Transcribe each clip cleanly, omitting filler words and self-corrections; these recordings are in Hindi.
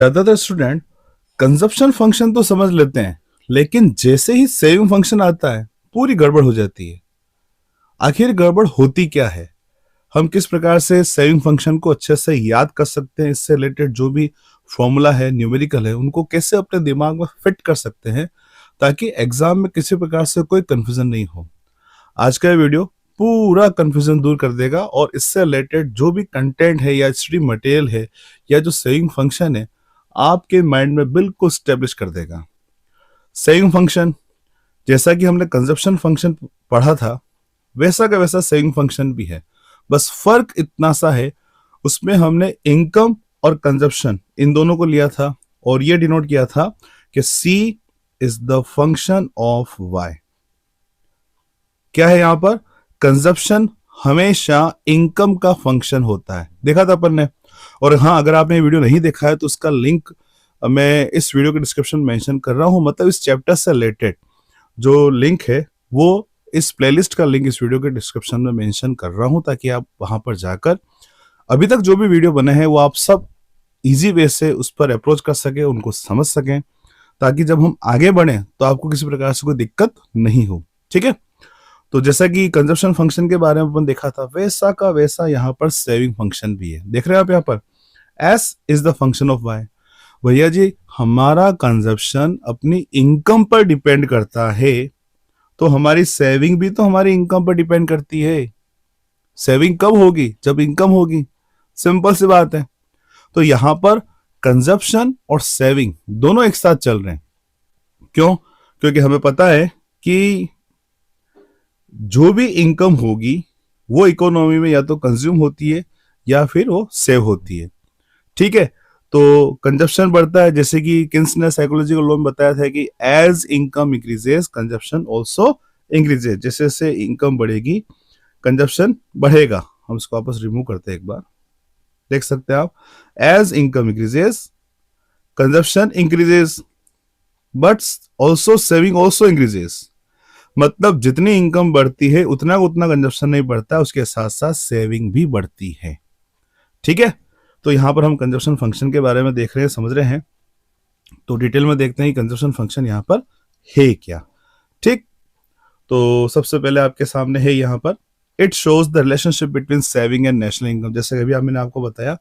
ज्यादातर स्टूडेंट कंजप्शन फंक्शन तो समझ लेते हैं, लेकिन जैसे ही सेविंग फंक्शन आता है पूरी गड़बड़ हो जाती है। आखिर गड़बड़ होती क्या है? हम किस प्रकार से सेविंग फंक्शन को अच्छे से याद कर सकते हैं? इससे रिलेटेड जो भी फॉर्मूला है, न्यूमेरिकल है, उनको कैसे अपने दिमाग में फिट कर सकते हैं ताकि एग्जाम में किसी प्रकार से कोई कंफ्यूजन नहीं हो। आज का ये वीडियो पूरा कंफ्यूजन दूर कर देगा और इससे रिलेटेड जो भी कंटेंट है या स्टडी मटेरियल है या जो सेविंग फंक्शन है आपके माइंड में बिल्कुल स्टेब्लिश कर देगा। सेविंग फंक्शन, जैसा कि हमने कंजप्शन फंक्शन पढ़ा था, वैसा का वैसा सेविंग फंक्शन भी है। बस फर्क इतना सा है, उसमें हमने इनकम और कंजप्शन इन दोनों को लिया था और ये डिनोट किया था कि C is the function of Y। क्या है यहां पर? कंजप्शन हमेशा इनकम का फंक्शन होता है, देखा था अपन ने। और हाँ, अगर आपने ये वीडियो नहीं देखा है तो उसका लिंक मैं इस वीडियो के डिस्क्रिप्शन में मेंशन कर रहा हूं। मतलब इस चैप्टर से रिलेटेड जो लिंक है वो इस प्लेलिस्ट का लिंक इस वीडियो के डिस्क्रिप्शन में मेंशन कर रहा हूं, ताकि आप वहां पर जाकर अभी तक जो भी वीडियो बने हैं वो आप सब इजी वे से उस पर अप्रोच कर सके, उनको समझ सकें, ताकि जब हम आगे बढ़े तो आपको किसी प्रकार से कोई दिक्कत नहीं हो। ठीक है, तो जैसा कि कंजप्शन फंक्शन के बारे में अपन देखा था, वैसा का वैसा यहाँ पर सेविंग फंक्शन भी है। देख रहे हैं आप यहाँ पर, S is the function of Y. भैया जी, हमारा कंजप्शन अपनी इनकम पर डिपेंड करता है, तो हमारी सेविंग भी तो हमारी इनकम पर डिपेंड करती है। सेविंग कब होगी? जब इनकम होगी। सिंपल सी बात है। तो यहां पर कंजप्शन और सेविंग दोनों एक साथ चल रहे हैं। क्यों? क्योंकि हमें पता है कि जो भी इनकम होगी वो इकोनॉमी में या तो कंज्यूम होती है या फिर वो सेव होती है। ठीक है, तो कंजप्शन बढ़ता है, जैसे कि किन्स ने साइकोलॉजिकल लॉ में बताया था कि as income increases consumption also increases. जैसे जैसे इनकम बढ़ेगी कंजप्शन बढ़ेगा। हम इसको वापस रिमूव करते हैं एक बार, देख सकते हैं आप, as income increases consumption increases but also saving also increases. मतलब जितनी इनकम बढ़ती है उतना उतना कंजप्शन नहीं बढ़ता, उसके साथ साथ सेविंग भी बढ़ती है। ठीक है, तो यहां पर हम कंजप्शन फंक्शन के बारे में देख रहे हैं, समझ रहे हैं। तो डिटेल में देखते हैं कंजप्शन फंक्शन यहां पर है क्या। ठीक, तो सबसे पहले आपके सामने है यहां पर, it shows the relationship between saving and national income. जैसे अभी मैंने आपको बताया,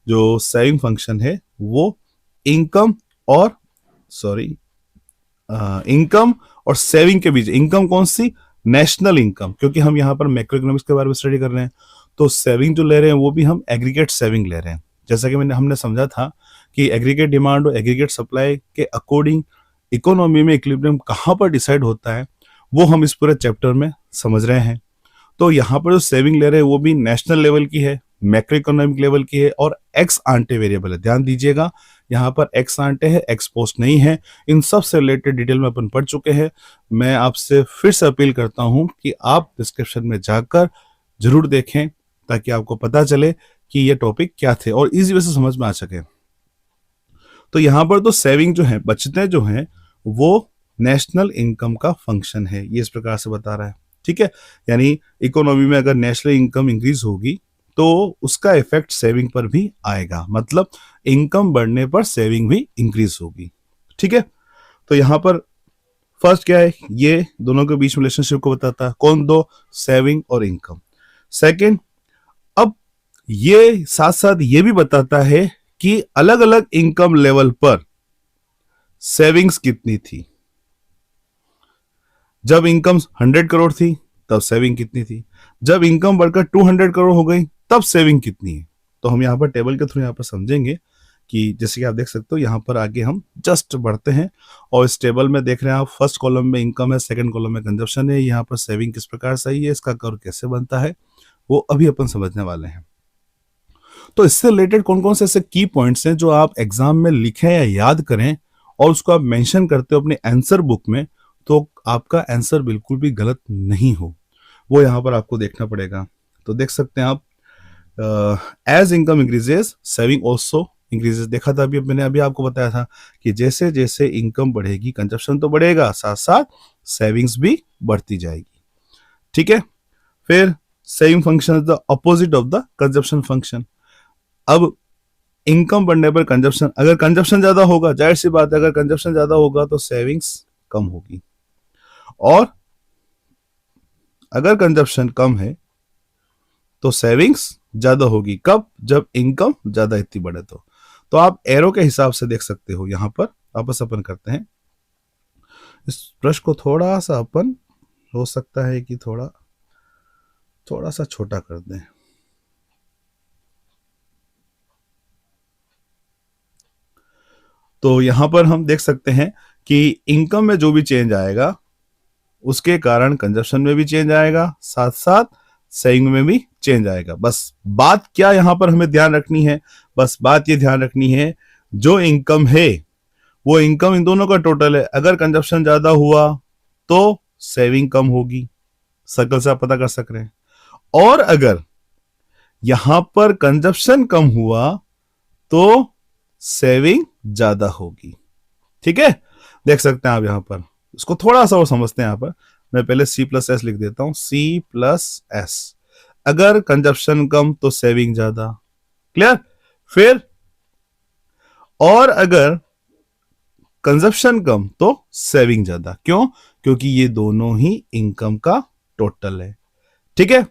जो सेविंग फंक्शन है वो इनकम और सॉरी इनकम और सेविंग के बीच, इनकम कौन सी? नेशनल इनकम, क्योंकि हम यहाँ पर मैक्रो इकोनॉमिक्स के बारे में स्टडी कर रहे हैं। तो सेविंग जो ले रहे हैं वो भी हम एग्रीगेट सेविंग ले रहे हैं। जैसा कि हमने समझा था कि एग्रीगेट डिमांड और एग्रीगेट सप्लाई के अकॉर्डिंग इकोनॉमी में इक्विलिब्रियम कहाँ पर डिसाइड होता है वो हम इस पूरे चैप्टर में समझ रहे हैं। तो यहाँ पर जो सेविंग ले रहे हैं वो भी नेशनल लेवल की है, मैक्रो इकोनॉमिक लेवल की है और एक्स आंटे वेरिएबल है। ध्यान दीजिएगा, यहाँ पर एक्स आंटे है, एक्स पोस्ट नहीं है। इन सब से रिलेटेड डिटेल में अपन पढ़ चुके हैं। मैं आपसे फिर से अपील करता हूं कि आप डिस्क्रिप्शन में जाकर जरूर देखें, ताकि आपको पता चले कि ये टॉपिक क्या थे और इजी वे से समझ में आ सके। तो यहाँ पर तो सेविंग जो है, बचतें जो हैं, वो नेशनल इनकम का फंक्शन है, ये इस प्रकार से बता रहा है। ठीक है, यानी इकोनॉमी में अगर नेशनल इनकम इंक्रीज होगी तो उसका इफेक्ट सेविंग पर भी आएगा। मतलब इनकम बढ़ने पर सेविंग भी इंक्रीज होगी। ठीक है, तो यहां पर फर्स्ट क्या है, ये दोनों के बीच रिलेशनशिप को बताता है। कौन दो? सेविंग और इनकम। सेकंड, अब ये साथ साथ ये भी बताता है कि अलग अलग इनकम लेवल पर सेविंग्स कितनी थी। जब इनकम 100 करोड़ थी तब सेविंग कितनी थी, जब इनकम बढ़कर 200 करोड़ हो गई तब सेविंग कितनी है। तो हम यहाँ पर टेबल के थ्रू यहाँ पर समझेंगे कि जैसे कि आप देख सकते हो, यहाँ पर आगे हम जस्ट बढ़ते हैं और इस टेबल में देख रहे हैं आप, फर्स्ट कॉलम में इनकम है, सेकंड कॉलम में कंजप्शन है, यहाँ पर सेविंग किस प्रकार सही है, इसका कर्व कैसे बनता है वो अभी अपन समझने वाले हैं। तो इससे रिलेटेड कौन कौन से ऐसे की पॉइंट्स हैं जो आप एग्जाम में लिखें या याद करें और उसको आप मेंशन करते हो अपने आंसर बुक में, तो आपका आंसर बिल्कुल भी गलत नहीं हो, वो यहाँ पर आपको देखना पड़ेगा। तो देख सकते हैं आप, as income increases saving also increases. देखा था अभी, मैंने अभी आपको बताया था कि जैसे जैसे इनकम बढ़ेगी कंजप्शन तो बढ़ेगा, साथ साथ सेविंग्स भी बढ़ती जाएगी। ठीक है, फिर saving function is the opposite of the consumption function. अब इनकम बढ़ने पर कंजप्शन, अगर कंजप्शन ज्यादा होगा, जाहिर सी बात है अगर कंजप्शन ज्यादा होगा तो सेविंग्स कम होगी, और अगर कंजप्शन कम है तो सेविंग्स ज्यादा होगी। कब? जब इनकम ज्यादा इतनी बढ़े तो आप एरो के हिसाब से देख सकते हो। यहां पर वापस अपन करते हैं, इस ब्रश को थोड़ा सा अपन, हो सकता है कि थोड़ा सा छोटा कर दें। तो यहां पर हम देख सकते हैं कि इनकम में जो भी चेंज आएगा उसके कारण कंजप्शन में भी चेंज आएगा, साथ साथ सेविंग में भी चेंज आएगा। बस बात क्या यहां पर हमें ध्यान रखनी है, बस बात ये ध्यान रखनी है, जो इनकम है वो इनकम इन दोनों का टोटल है। अगर कंजप्शन ज्यादा हुआ तो सेविंग कम होगी, सर्कल से आप पता कर सक रहे हैं, और अगर यहां पर कंजप्शन कम हुआ तो सेविंग ज्यादा होगी। ठीक है, देख सकते हैं आप यहां पर, इसको थोड़ा सा और समझते हैं। यहां पर मैं पहले C प्लस एस लिख देता हूं, C प्लस एस। अगर कंजप्शन कम तो सेविंग ज्यादा, क्लियर? फिर और अगर कंजप्शन कम तो सेविंग ज्यादा। क्यों? क्योंकि ये दोनों ही इनकम का टोटल है। ठीक है,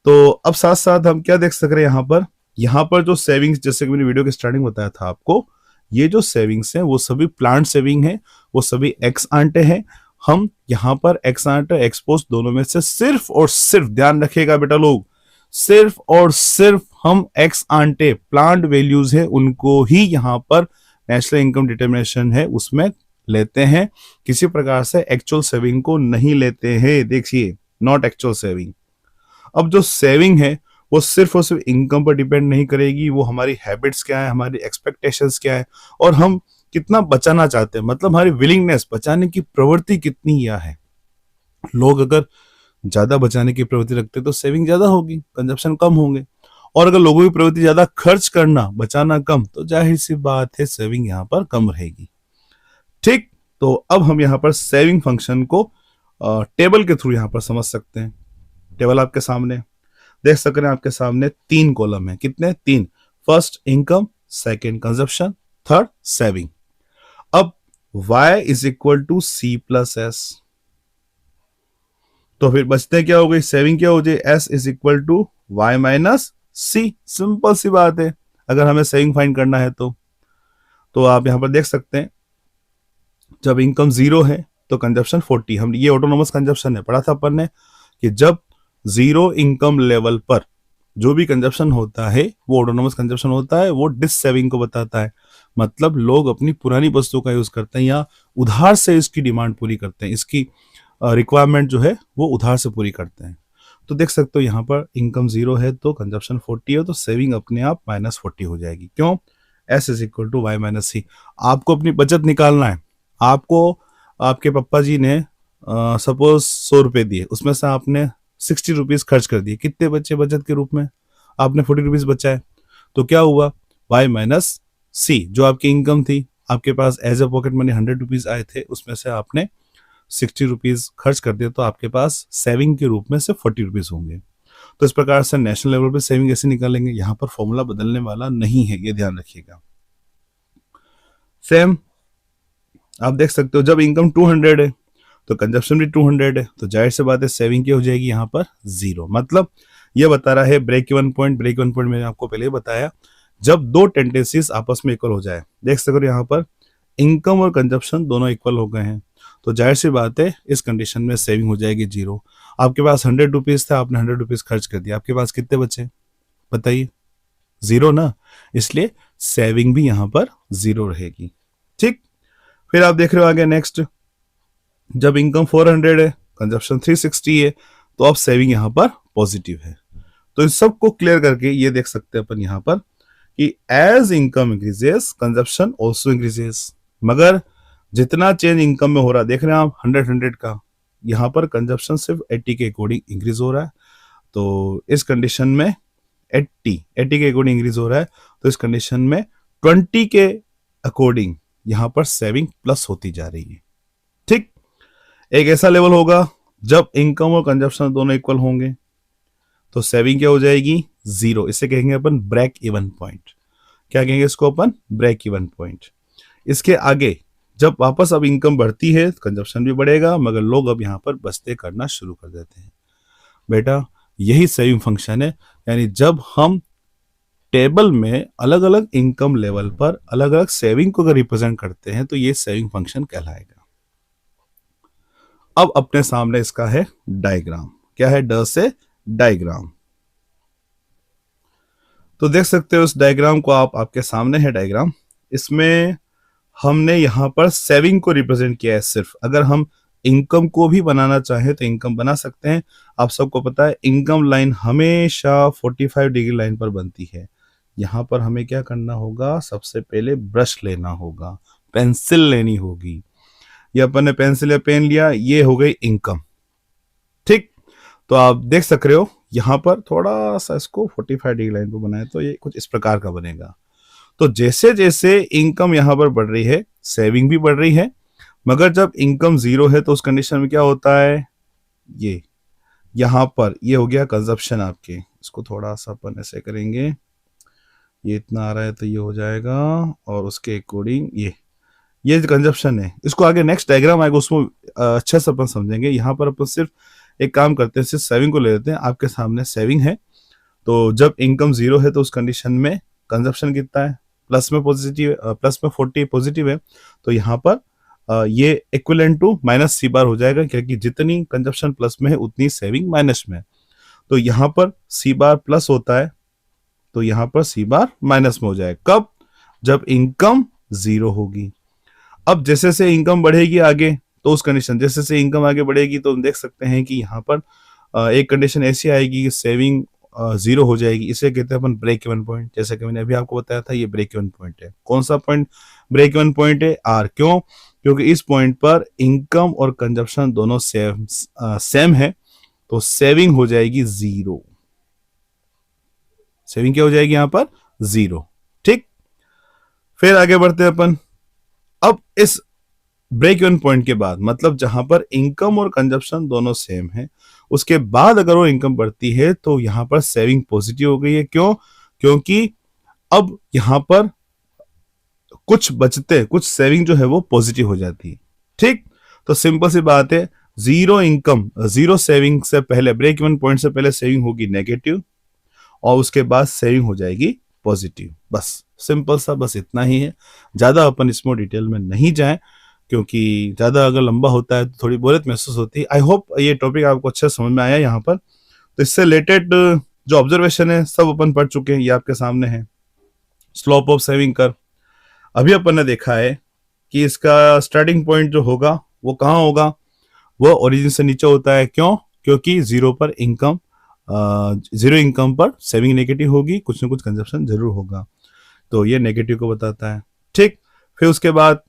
तो अब साथ साथ हम क्या देख सक रहे हैं यहां पर जो सेविंग्स, जैसे कि मैंने वीडियो के स्टार्टिंग बताया था आपको, ये जो सेविंग्स हैं वो सभी प्लांट सेविंग है, वो सभी एक्स आंटे हैं। हम यहां पर एक्स आंटे एक्स पोस्ट दोनों में से सिर्फ और सिर्फ, ध्यान रखिएगा बेटा लोग, सिर्फ और सिर्फ हम एक्स आंटे प्लांट वैल्यूज है उनको ही यहां पर नेशनल इनकम डिटर्मिनेशन है उसमें लेते हैं। किसी प्रकार से एक्चुअल सेविंग को नहीं लेते हैं। देखिए, नॉट एक्चुअल सेविंग। अब जो सेविंग है वो सिर्फ और सिर्फ इनकम पर डिपेंड नहीं करेगी, वो हमारी हैबिट्स क्या है, हमारी एक्सपेक्टेशंस क्या है, और हम कितना बचाना चाहते हैं, मतलब हमारी विलिंगनेस, बचाने की प्रवृत्ति कितनी या है। लोग अगर ज्यादा बचाने की प्रवृत्ति रखते तो सेविंग ज्यादा होगी, कंजप्शन कम होंगे, और अगर लोगों की प्रवृत्ति ज्यादा खर्च करना, बचाना कम, तो जाहिर सी बात है सेविंग यहां पर कम रहेगी। ठीक, तो अब हम यहां पर सेविंग फंक्शन को टेबल के थ्रू यहां पर समझ सकते हैं। टेबल आपके सामने देख सक रहे हैं, आपके सामने 3 कॉलम है। कितने? 3। First income, second consumption, third saving. अब y is equal to C plus S, तो फिर बचते क्या हो गई? सेविंग क्या हो जाए? S is equal to y minus C। Simple सी बात है, अगर हमें सेविंग फाइंड करना है तो आप यहां पर देख सकते हैं, जब इनकम 0 है तो कंजप्शन 40। हम ये ऑटोनोमस कंजप्शन है, पढ़ा था अपन ने कि जब 0 इनकम लेवल पर जो भी कंजप्शन होता है वो ऑटोनोमस कंजप्शन होता है, वो डिस सेविंग को बताता है। मतलब लोग अपनी पुरानी वस्तु का यूज करते हैं या उधार से इसकी डिमांड पूरी करते हैं, इसकी रिक्वायरमेंट जो है वो उधार से पूरी करते हैं। तो देख सकते हो यहाँ पर इनकम 0 है तो कंजप्शन 40 है, तो सेविंग अपने आप -40 हो जाएगी। क्यों? S is equal to y minus C. आपको अपनी बचत निकालना है, आपको आपके पापा जी ने सपोज 100 रुपए दिए, उसमें से आपने 60 रुपीज खर्च कर दिए, कितने बचे बचत के रूप में? आपने 40 रुपीज बचाए, तो क्या हुआ? y माइनस सी, जो आपकी इनकम थी, आपके पास as a pocket money 100 rupees आए थे, उसमें से आपने 60 रुपीज खर्च कर दिया, तो आपके पास सेविंग के रूप में से 40 रुपीज होंगे। तो इस प्रकार से नेशनल लेवल पे सेविंग कैसे निकालेंगे? यहाँ पर फॉर्मूला बदलने वाला नहीं है, ये ध्यान रखिएगा। सेम आप देख सकते हो, जब इनकम 200 है तो कंजप्शन भी 200 है, तो जाहिर से बात है सेविंग क्या हो जाएगी यहाँ पर? 0। मतलब ये बता रहा है break even point. Break even point मैंने आपको पहले बताया, जब दो टेंडेंसीज आपस में इक्वल हो जाए। देख सकते हो यहाँ पर इनकम और कंजप्शन दोनों इक्वल हो गए हैं, तो जाहिर सी बात है इस कंडीशन में सेविंग हो जाएगी 0। आपके पास 100 रुपीज था, आपने 100 रुपीज खर्च कर दिया, आपके पास कितने बचे बताइए? 0 ना, इसलिए सेविंग भी यहां पर 0 रहेगी। ठीक, फिर आप देख रहे हो आगे नेक्स्ट, जब इनकम 400 है, कंजप्शन 360 है, तो अब सेविंग यहां पर पॉजिटिव है। तो इस सब को क्लियर करके ये देख सकते हैं अपन यहां पर कि as income increases consumption also increases. मगर जितना चेंज इनकम में हो रहा है, देख रहे हैं आप 100 का, यहां पर कंजप्शन सिर्फ 80 के अकॉर्डिंग इंक्रीज हो रहा है। तो इस कंडीशन में 80 के अकॉर्डिंग इंक्रीज हो रहा है, तो इस कंडीशन में 20 के अकॉर्डिंग यहां पर सेविंग प्लस होती जा रही है। ठीक, एक ऐसा लेवल होगा जब इनकम और कंजप्शन दोनों इक्वल होंगे, तो सेविंग क्या हो जाएगी? 0। इसे कहेंगे अपन ब्रेक इवन पॉइंट। क्या कहेंगे इसको अपन, ब्रेक इवन पॉइंट। इसके आगे जब वापस अब इनकम बढ़ती है, कंजप्शन भी बढ़ेगा, मगर लोग अब यहाँ पर बचते करना शुरू कर देते हैं। बेटा यही सेविंग फंक्शन है, यानी जब हम टेबल में अलग अलग इनकम लेवल पर अलग अलग सेविंग को अगर रिप्रेजेंट करते हैं तो ये सेविंग फंक्शन कहलाएगा। अब अपने सामने इसका है डायग्राम। क्या है, ड से डायग्राम। तो देख सकते हो इस डायग्राम को आप, आपके सामने है डायग्राम। इसमें हमने यहां पर सेविंग को रिप्रेजेंट किया है सिर्फ। अगर हम इनकम को भी बनाना चाहें तो इनकम बना सकते हैं। आप सबको पता है इनकम लाइन हमेशा 45 डिग्री लाइन पर बनती है। यहां पर हमें क्या करना होगा, सबसे पहले ब्रश लेना होगा, पेंसिल लेनी होगी। ये अपन ने पेंसिल या पेन लिया, ये हो गई इनकम। ठीक, तो आप देख सक रहे हो यहां पर थोड़ा सा इसको 45 डिग्री लाइन पर बनाए तो ये कुछ इस प्रकार का बनेगा। तो जैसे जैसे इनकम यहां पर बढ़ रही है, सेविंग भी बढ़ रही है, मगर जब इनकम जीरो है तो उस कंडीशन में क्या होता है, ये यहां पर ये हो गया कंजप्शन आपके। इसको थोड़ा सा अपन ऐसे करेंगे, ये इतना आ रहा है तो ये हो जाएगा, और उसके अकॉर्डिंग ये कंजप्शन है। इसको आगे नेक्स्ट डायग्राम आएगा उसमें अच्छे से अपन समझेंगे। यहाँ पर अपन सिर्फ एक काम करते हैं, सिर्फ सेविंग को ले लेते हैं। आपके सामने सेविंग है, तो जब इनकम जीरो है तो उस कंडीशन में कंजप्शन कितना है, प्लस में पॉजिटिव, प्लस में 40 पॉजिटिव है, तो यहाँ पर ये इक्विवेलेंट टू माइनस सी बार हो जाएगा, क्योंकि जितनी कंजप्शन प्लस में है उतनी सेविंग माइनस में है। तो यहाँ पर सी बार प्लस होता है तो यहाँ पर सी बार माइनस में हो जाएगा। कब, जब इनकम जीरो होगी। अब जैसे जैसे इनकम बढ़ेगी आगे, तो उस कंडीशन जैसे जैसे इनकम आगे बढ़ेगी तो हम देख सकते हैं कि यहाँ पर एक कंडीशन ऐसी आएगी कि सेविंग जीरो हो जाएगी। इसे कहते हैं अपन ब्रेक इवन पॉइंट। जैसे कि मैंने अभी आपको बताया था, ये ब्रेक इवन पॉइंट है। कौन सा पॉइंट ब्रेक इवन पॉइंट है, आर। क्यों, क्योंकि इस पॉइंट पर इनकम और कंजप्शन दोनों सेम है, तो सेविंग हो जाएगी जीरो। सेविंग क्या हो जाएगी यहाँ पर, जीरो। ठीक, फिर आगे बढ़ते हैं अपन। अब इस ब्रेक इवन पॉइंट के बाद, मतलब जहां पर इनकम और कंजप्शन दोनों सेम है, उसके बाद अगर वो इनकम बढ़ती है तो यहां पर सेविंग पॉजिटिव हो गई है। क्यों, क्योंकि अब यहां पर कुछ बचते, कुछ सेविंग जो है वो पॉजिटिव हो जाती है। ठीक, तो सिंपल सी बात है, जीरो इनकम जीरो सेविंग से पहले, ब्रेक इवन पॉइंट से पहले सेविंग होगी नेगेटिव, और उसके बाद सेविंग हो जाएगी पॉजिटिव। बस सिंपल सा, बस इतना ही है। ज्यादा अपन इसमें डिटेल में नहीं जाएं, क्योंकि ज्यादा अगर लंबा होता है तो थोड़ी बोरियत महसूस होती है। आई होप ये टॉपिक आपको अच्छे समझ में आया यहाँ पर। तो इससे रिलेटेड जो ऑब्जर्वेशन है सब अपन पढ़ चुके हैं, ये आपके सामने है। स्लोप ऑफ सेविंग कर्व अभी अपन ने देखा है कि इसका स्टार्टिंग पॉइंट जो होगा वो कहाँ होगा, वो ओरिजिन से नीचे होता है। क्यों, क्योंकि जीरो पर इनकम, जीरो इनकम पर सेविंग नेगेटिव होगी, कुछ ना कुछ कंजप्शन जरूर होगा, तो ये नेगेटिव को बताता है। ठीक, फिर उसके बाद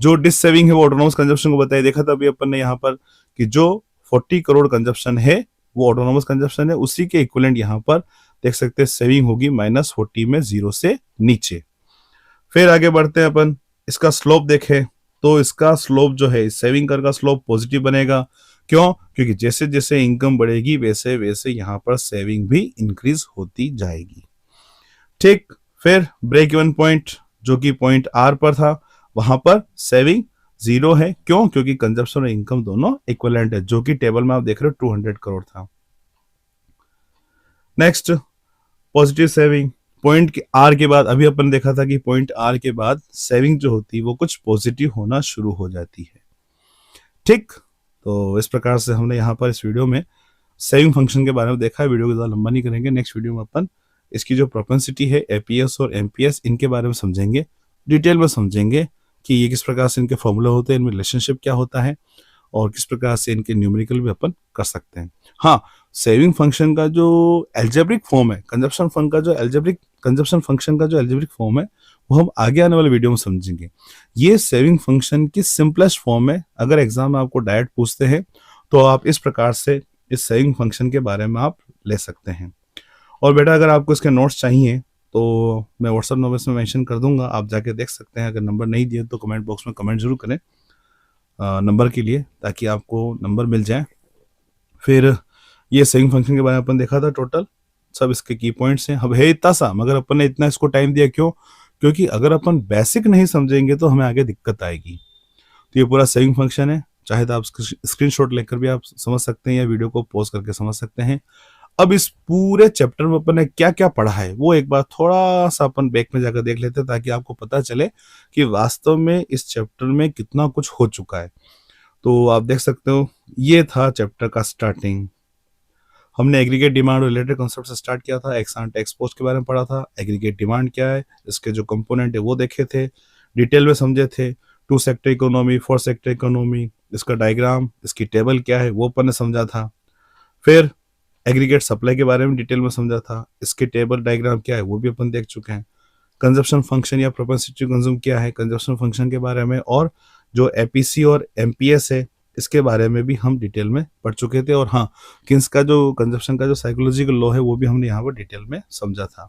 जो डिस सेविंग है वो ऑटोनोमस कंजप्शन को बताया। देखा था अभी अपन ने यहाँ पर कि जो 40 करोड़ कंजप्शन है वो ऑटोनोमस कंजप्शन है, उसी के इक्विवेलेंट यहाँ पर देख सकते हैं सेविंग होगी -40 में, जीरो से नीचे। फिर आगे बढ़ते हैं अपन, इसका स्लोप देखें तो इसका स्लोप जो है, सेविंग कर का स्लोप पॉजिटिव बनेगा। क्यों, क्योंकि जैसे जैसे इनकम बढ़ेगी वैसे वैसे यहाँ पर सेविंग भी इंक्रीज होती जाएगी। ठीक, फिर ब्रेक इवन पॉइंट जो कि पॉइंट आर पर था, वहां पर सेविंग जीरो है। क्यों, क्योंकि कंजप्शन और इनकम दोनों इक्विवेलेंट है, जो कि टेबल में आप देख रहे हो 200 करोड़ था। नेक्स्ट, पॉजिटिव सेविंग पॉइंट के आर के बाद, अभी अपन देखा था कि पॉइंट आर के बाद सेविंग जो होती है वो कुछ पॉजिटिव होना शुरू हो जाती है। ठीक, तो इस प्रकार से हमने यहाँ पर इस वीडियो में सेविंग फंक्शन के बारे में देखा है। वीडियो को ज़्यादा लंबा नहीं करेंगे, नेक्स्ट वीडियो में अपन इसकी जो प्रोपेंसिटी है एपीएस और एमपीएस, इनके बारे में समझेंगे, डिटेल में समझेंगे कि ये किस प्रकार से इनके फॉर्मूला होते हैं, इनमें रिलेशनशिप क्या होता है, और किस प्रकार से इनके न्यूमेरिकल भी अपन कर सकते हैं। हाँ, सेविंग फंक्शन का जो एल्जेब्रिक फॉर्म है, कंजप्शन फंक्शन का जो एल्जेब्रिक, कंजप्शन फंक्शन का जो एल्जेब्रिक फॉर्म है, वो हम आगे आने वाले वीडियो में समझेंगे। ये सेविंग फंक्शन की सिंपलेस्ट फॉर्म है। अगर एग्जाम में आपको डायरेक्ट पूछते हैं तो आप इस प्रकार से इस सेविंग फंक्शन के बारे में आप ले सकते हैं। और बेटा अगर आपको इसके नोट्स चाहिए तो मैं व्हाट्सअप नंबर में मेंशन कर दूंगा, आप जाके देख सकते हैं। अगर नंबर नहीं दिए तो कमेंट बॉक्स में कमेंट जरूर करें नंबर के लिए, ताकि आपको नंबर मिल जाए। फिर ये सेविंग फंक्शन के बारे में अपन देखा था टोटल, सब इसके की पॉइंट्स हैं। अब है इतना सा, मगर अपन ने इतना इसको टाइम दिया क्यों? क्योंकि अगर अपन बेसिक नहीं समझेंगे तो हमें आगे दिक्कत आएगी। तो ये पूरा सेविंग फंक्शन है, चाहे तो आप स्क्रीनशॉट लेकर भी आप समझ सकते हैं या वीडियो को पॉज करके समझ सकते हैं। अब इस पूरे चैप्टर में अपन ने क्या क्या पढ़ा है वो एक बार थोड़ा सा अपन बैक में जाकर देख लेते हैं, ताकि आपको पता चले कि वास्तव में इस चैप्टर में कितना कुछ हो चुका है। तो आप देख सकते हो, ये था चैप्टर का स्टार्टिंग। हमने एग्रीगेट डिमांड रिलेटेड कॉन्सेप्ट से स्टार्ट किया था, एक्स एंड एक्स पोस्ट के बारे में पढ़ा था, एग्रीगेट डिमांड क्या है, इसके जो कंपोनेंट है वो देखे थे, डिटेल में समझे थे। 2 सेक्टर इकोनॉमी, 4 सेक्टर इकोनॉमी, इसका डायग्राम, इसकी टेबल क्या है वो अपन ने समझा था। फिर एग्रीगेट सप्लाई के बारे में डिटेल में समझा था, इसके टेबल डायग्राम क्या है वो भी अपन देख चुके हैं। कंजप्शन फंक्शन या प्रोपेंसिटी टू कंज्यूम क्या है, कंजप्शन फंक्शन के बारे में, और जो एपीसी और एमपीएस है इसके बारे में भी हम डिटेल में पढ़ चुके थे। और हाँ, किन्स का जो कंजप्शन का जो साइकोलॉजिकल लॉ है वो भी हमने यहाँ पर डिटेल में समझा था।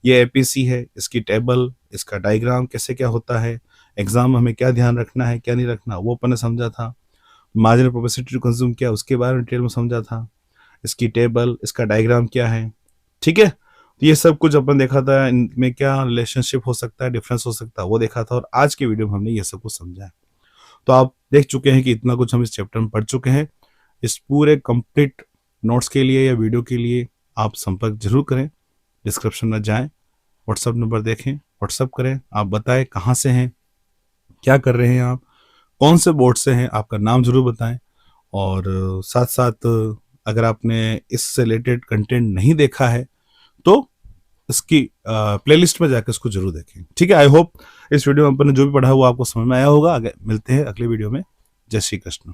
ये एपीसी है, इसकी टेबल, इसका डायग्राम कैसे क्या होता है, एग्जाम में हमें क्या ध्यान रखना है क्या नहीं रखना वो अपन ने समझा था। मार्जिनल प्रोपेंसिटी टू कंज्यूम क्या है उसके बारे में डिटेल में समझा था, इसकी टेबल, इसका डायग्राम क्या है। ठीक है, तो ये सब कुछ अपन देखा था, इनमें क्या रिलेशनशिप हो सकता है, डिफरेंस हो सकता है वो देखा था, और आज की वीडियो में हमने ये सब कुछ समझा है। तो आप देख चुके हैं कि इतना कुछ हम इस चैप्टर में पढ़ चुके हैं। इस पूरे कंप्लीट नोट्स के लिए या वीडियो के लिए आप संपर्क जरूर करें, डिस्क्रिप्शन में जाएं, व्हाट्सअप नंबर देखें, व्हाट्सअप करें, आप बताएं कहाँ से हैं, क्या कर रहे हैं आप, कौन से बोर्ड से हैं, आपका नाम जरूर बताएं। और साथ साथ अगर आपने इससे रिलेटेड कंटेंट नहीं देखा है तो इसकी प्लेलिस्ट में जाकर इसको जरूर देखें। ठीक है, आई होप इस वीडियो में अपन ने जो भी पढ़ा है वो आपको समझ में आया होगा। आगे मिलते हैं अगले वीडियो में। जय श्री कृष्ण।